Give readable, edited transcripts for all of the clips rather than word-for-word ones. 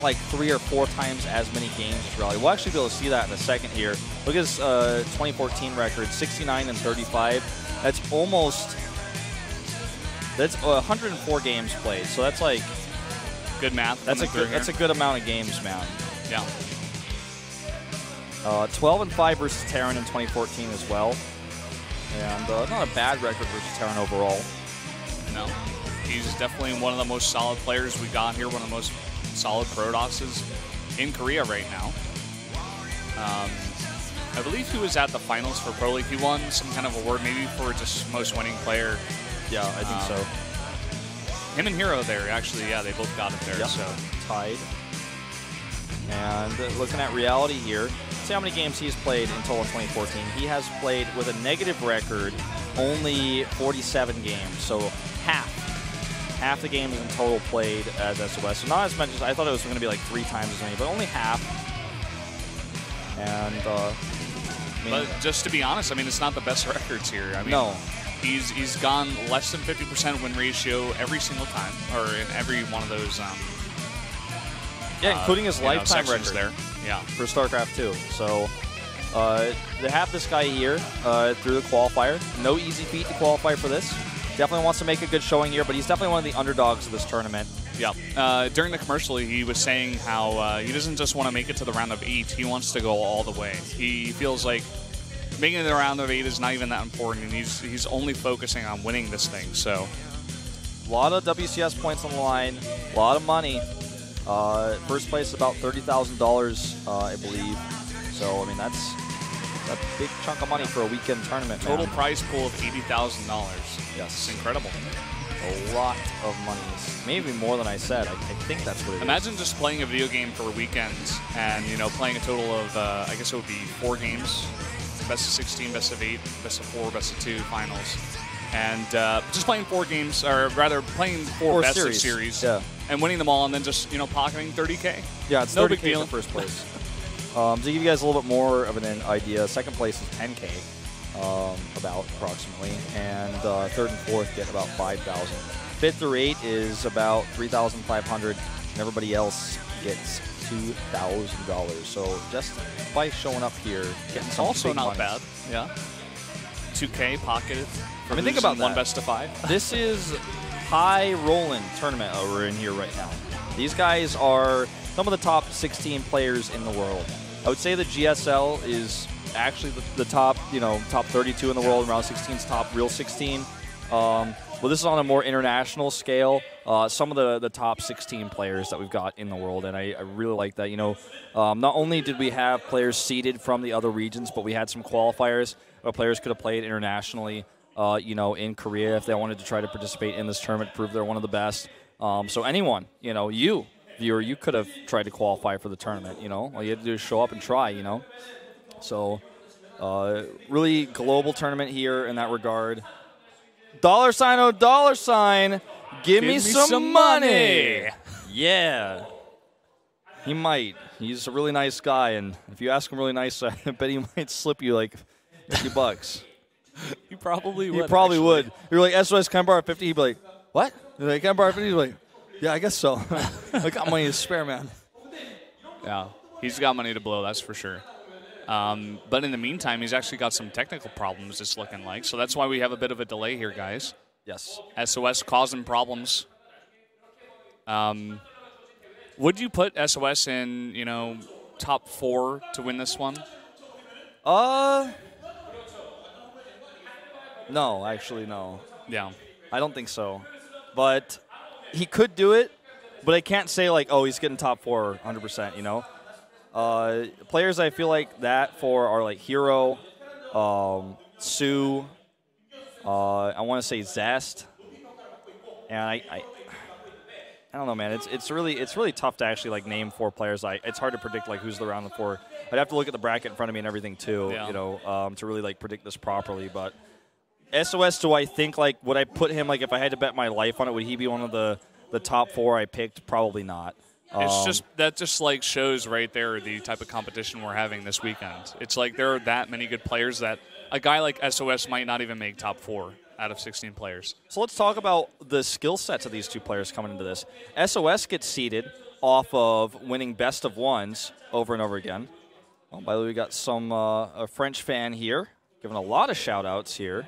like 3 or 4 times as many games as Reality. We'll actually be able to see that in a second here. Look at his 2014 record, 69 and 35. That's almost, that's 104 games played. So that's like good math. That's a good amount of games, man. Yeah. 12 and 5 versus Terran in 2014 as well, and not a bad record versus Terran overall. No, he's definitely one of the most solid players we got here. One of the most solid Protoxes in Korea right now. I believe he was at the finals for Pro League. He won some kind of award, maybe for just most winning player. Yeah, I think so. Him and Hero there, actually, yeah, they both got it there. Yep. So tied. And looking at Reality here, see how many games he's played in total in 2014. He has played with a negative record, only 47 games, so half the games in total played as SOS. So not as much as I thought it was going to be like 3 times as many, but only half. And but just to be honest, I mean, it's not the best records here. I mean, no. He's gone less than 50% win ratio every single time, or in every one of those. Yeah, including his lifetime record there. Yeah, for StarCraft 2. So they have this guy here through the qualifier. No easy feat to qualify for this. Definitely wants to make a good showing here, but he's definitely one of the underdogs of this tournament. Yeah. During the commercial, he was saying how he doesn't just want to make it to the round of 8. He wants to go all the way. He feels like making it to the round of 8 is not even that important, and he's only focusing on winning this thing. So, a lot of WCS points on the line, a lot of money. First place about $30,000, I believe. So, I mean, that's a big chunk of money for a weekend tournament. Total prize pool of $80,000. Yes. It's incredible. A lot of money. Maybe more than I said. I think that's what it is. Imagine just playing a video game for weekends and, playing a total of, I guess it would be 4 games. Best of 16, best of 8, best of 4, best of 2 finals. And just playing 4 games, or rather playing 4 best of series. Yeah. And winning them all, and then just, pocketing $30K. Yeah, it's no 30K big deal. for first place. To give you guys a little bit more of an idea, second place is 10K, about approximately, and third and fourth get about 5,000. Fifth through 8 is about 3,500, and everybody else gets $2,000. So just by showing up here, getting some also big not money. bad. Yeah. 2K pocketed. I mean, think about one that. best of 5. This is high rolling tournament we're in here right now. These guys are some of the top 16 players in the world. I would say the GSL is actually the top, top 32 in the world. Round 16 is top real 16. Well, this is on a more international scale. Some of the top 16 players that we've got in the world, and I really like that. Not only did we have players seeded from the other regions, but we had some qualifiers where players could have played internationally. In Korea, if they wanted to try to participate in this tournament, prove they're one of the best. So anyone, you, viewer, you could have tried to qualify for the tournament, All you had to do is show up and try, So really global tournament here in that regard. $sign, oh, $sign, give me some money. Yeah. He might. He's a really nice guy, and if you ask him really nice, I bet he might slip you like $50. You probably would. He probably would. You're like, SOS, can I borrow 50? He'd be like, what? You're like, can I borrow 50? He's like, yeah, I guess so. I got money to spare, man. Yeah, he's got money to blow, that's for sure. But in the meantime, he's actually got some technical problems, it's looking like. So that's why we have a bit of a delay here, guys. Yes. SOS causing problems. Would you put SOS in, top 4 to win this one? No, actually, no. Yeah. I don't think so. But he could do it, but I can't say, like, oh, he's getting top 4 100%, Players I feel like that for are, like, Hero, Sue, I want to say Zest, and I don't know, man. It's really tough to actually, like, name 4 players. It's hard to predict, like, who's the round of 4. I'd have to look at the bracket in front of me and everything, too, to really, like, predict this properly, but SOS, do I think, like, would I put him, like, if I had to bet my life on it, would he be one of the top 4 I picked? Probably not. That just like shows right there the type of competition we're having this weekend. It's like there are that many good players that a guy like SOS might not even make top 4 out of 16 players. So let's talk about the skill sets of these 2 players coming into this. SOS gets seeded off of winning best of ones over and over again. Oh, by the way, we got some a French fan here giving a lot of shout-outs here.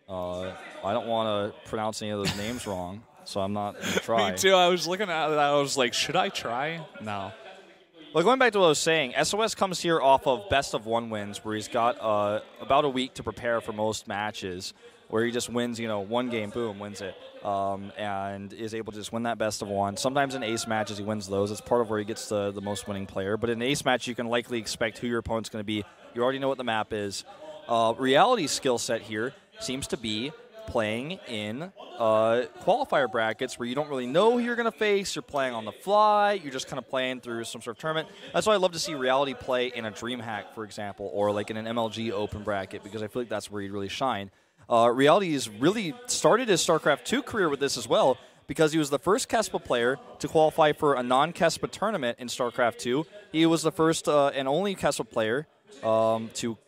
I don't want to pronounce any of those names wrong, so I'm not going to try. Me too. I was looking at it. I was like, should I try? No. Well, going back to what I was saying, SOS comes here off of best of one wins, where he's got about a week to prepare for most matches, where he just wins, one game, boom, wins it, and is able to just win that best of one. Sometimes in ace matches, he wins those. It's part of where he gets the most winning player. But in an ace match, you can likely expect who your opponent's going to be. You already know what the map is. Reality's skill set here seems to be playing in qualifier brackets where you don't really know who you're going to face. You're playing on the fly. You're just kind of playing through some sort of tournament. That's why I love to see Reality play in a DreamHack, for example, or like in an MLG open bracket, because I feel like that's where he'd really shine. Reality has really started his StarCraft 2 career with this as well, because he was the first KeSPA player to qualify for a non-KeSPA tournament in StarCraft 2. He was the first and only KeSPA player to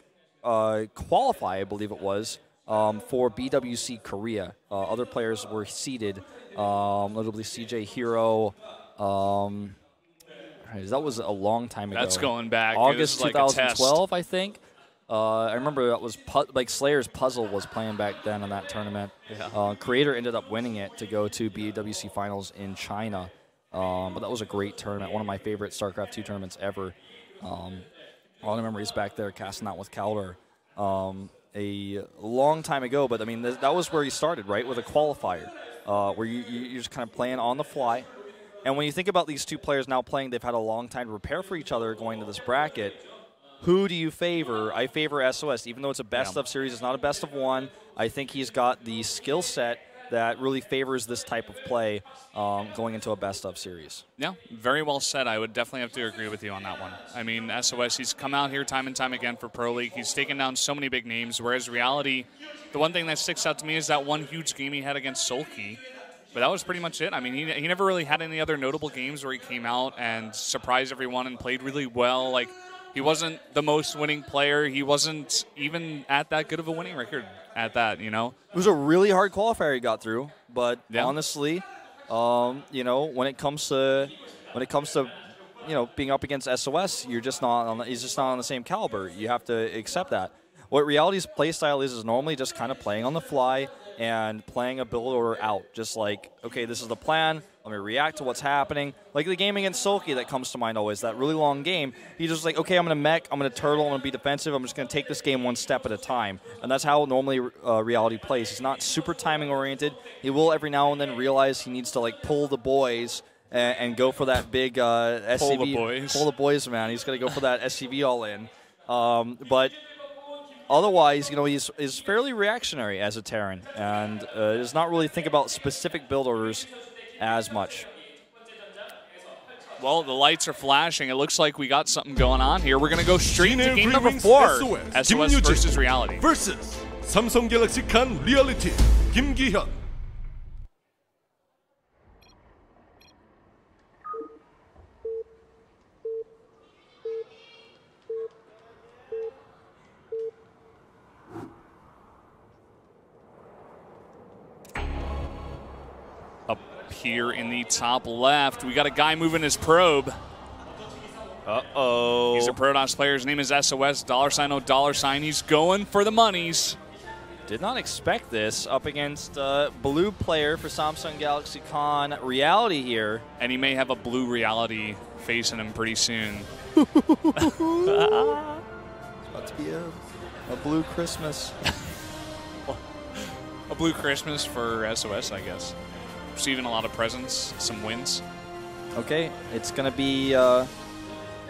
qualify, I believe it was, for BWC Korea. Other players were seeded, notably CJ Hero. That was a long time ago. That's going back. August like 2012, I think. I remember that was like Slayer's Puzzle was playing back then in that tournament. Yeah. Creator ended up winning it to go to BWC Finals in China. But that was a great tournament, one of my favorite StarCraft 2 tournaments ever. A lot of memories back there casting out with Calder. A long time ago, but I mean, that was where he started, right, with a qualifier, where you're just kind of playing on the fly. And when you think about these two players now playing, they've had a long time to prepare for each other going to this bracket. Who do you favor? I favor SOS, even though it's a best-of series. It's not a best of one. I think he's got the skill set that really favors this type of play going into a best-of series. Yeah, very well said. I would definitely have to agree with you on that one. I mean, SOS, he's come out here time and time again for Pro League. He's taken down so many big names, whereas Reality, the one thing that sticks out to me is that one huge game he had against Sulky. But that was pretty much it. I mean, he never really had any other notable games where he came out and surprised everyone and played really well. Like, he wasn't the most winning player. He wasn't even at that good of a winning record at that, It was a really hard qualifier he got through, but honestly, when it comes to being up against SOS, he's just not on the same caliber. You have to accept that. What Reality's play style is normally just kind of playing on the fly and playing a build order out. Just like, okay, this is the plan. Let me react to what's happening. Like the game against Sulky that comes to mind always, that really long game. He's just like, okay, I'm going to mech, I'm going to turtle, I'm going to be defensive. I'm just going to take this game one step at a time. And that's how normally Reality plays. He's not super timing oriented. He will every now and then realize he needs to like pull the boys and go for that big SCV. Pull the boys, man. He's going to go for that SCV all in. But otherwise, he's fairly reactionary as a Terran and does not really think about specific build orders as much. Well, the lights are flashing. It looks like we got something going on here. We're going to go straight to game number 4. SOS versus Reality. Versus Samsung Galaxy Khan Reality, Kim Gi-hyun. Here in the top left, we got a guy moving his probe. Uh-oh. He's a Protoss player. His name is SOS, $$, He's going for the monies. Did not expect this up against blue player for Samsung Galaxy Khan Reality here. And he may have a blue Reality facing him pretty soon. It's about to be a blue Christmas. A blue Christmas for SOS, I guess. Receiving a lot of presents, some wins. Okay, it's going to be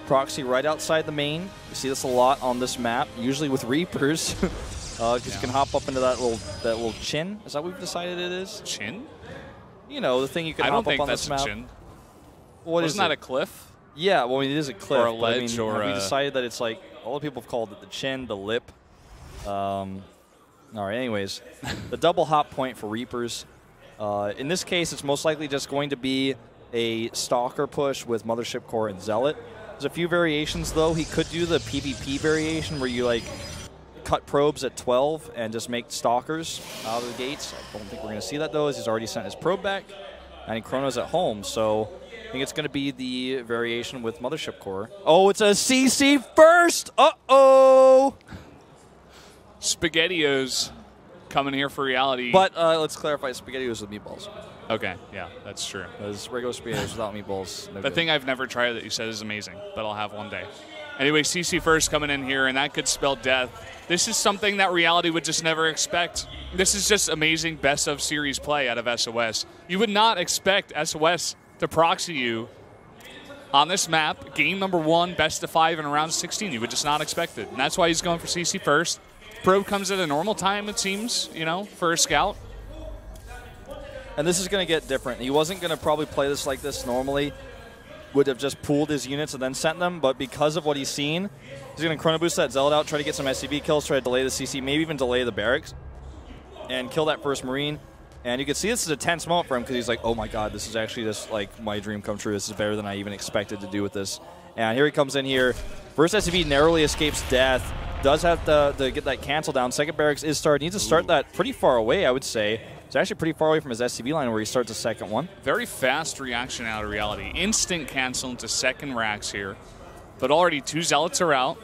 proxy right outside the main. You see this a lot on this map, usually with Reapers, because you can hop up into that little chin. Is that what we've decided it is? Chin? The thing you can hop up on this map. I don't think that's a chin. Wasn't that a cliff? Yeah, well, it is a cliff. Or a ledge, have we decided that it's like, all the people have called it the chin, the lip. All right, anyways, the double hop point for Reapers. In this case, it's most likely just going to be a Stalker push with Mothership Core and Zealot. There's a few variations, though. He could do the PvP variation where you, like, cut probes at 12 and just make Stalkers out of the gates. I don't think we're going to see that, though, as he's already sent his probe back. And Chrono's at home, so think it's going to be the variation with Mothership Core. Oh, it's a CC first! Uh-oh! SpaghettiOs coming here for reality. But let's clarify, SpaghettiOs with meatballs. Okay, yeah, that's true. Because regular SpaghettiOs without meatballs, no The good. thing I've never tried that you said is amazing, but I'll have one day. Anyway, CC first coming in here, and that could spell death. This is something that reality would just never expect. This is just amazing best of series play out of SOS. You would not expect SOS to proxy you on this map. Game number 1, best of 5 in round 16. You would just not expect it. And that's why he's going for CC first. Probe comes at a normal time, it seems, you know, for a scout. And this is going to get different. He wasn't going to probably play this like this normally. Would have just pooled his units and then sent them, but because of what he's seen, he's going to chrono boost that Zealot out, try to get some SCV kills, try to delay the CC, maybe even delay the barracks, and kill that first Marine. And you can see this is a tense moment for him because he's like, oh my god, this is actually just like my dream come true. This is better than I even expected to do with this. And here he comes in here. First SCV narrowly escapes death. Does have to get that cancel down. Second barracks is started. Needs to start that pretty far away, I would say. It's actually pretty far away from his SCV line where he starts the second one. Very fast reaction out of reality. Instant cancel into second racks here. But already 2 Zealots are out.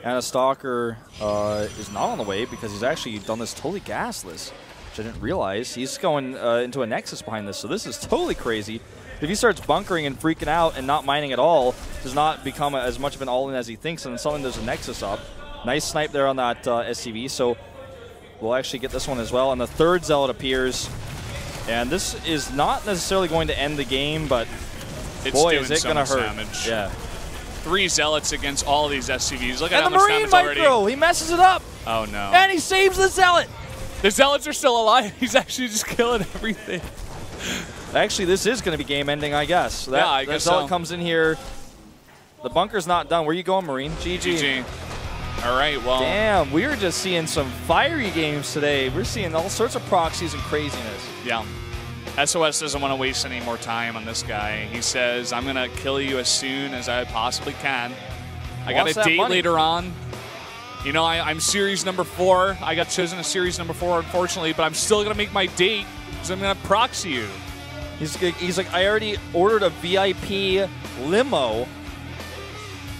And a Stalker is not on the way because he's actually done this totally gasless, which I didn't realize. He's going into a Nexus behind this, so this is totally crazy. If he starts bunkering and freaking out and not mining at all, does not become as much of an all-in as he thinks, and then suddenly there's a Nexus up. Nice snipe there on that SCV, so we'll actually get this one as well. And the third Zealot appears, and this is not necessarily going to end the game, but it's boy, doing is it so going to hurt. Damage. Yeah. 3 Zealots against all these SCVs. Look at And how the much Marine damage micro, already. he messes it up. Oh no. And he saves the Zealot. The Zealots are still alive. He's actually just killing everything. Actually, this is going to be game ending, I guess. So that, yeah, I guess Zealot so. comes in here. The bunker's not done. Where you going, Marine? GG. All right, well. Damn, we were just seeing some fiery games today. We're seeing all sorts of proxies and craziness. Yeah. SOS doesn't want to waste any more time on this guy. He says, I'm going to kill you as soon as I possibly can. I got a date later on. You know, I'm series number 4. I got chosen as series number 4, unfortunately, but I'm still going to make my date because I'm going to proxy you. He's like, I already ordered a VIP limo.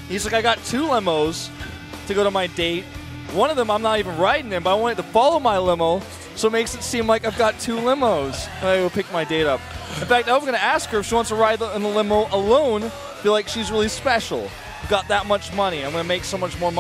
He's like, I got 2 limos to go to my date. One of them I'm not even riding in, but I want it to follow my limo, so it makes it seem like I've got 2 limos. And I will pick my date up. In fact, I was going to ask her if she wants to ride in the limo alone. Feel like she's really special. Got that much money. I'm going to make so much more money.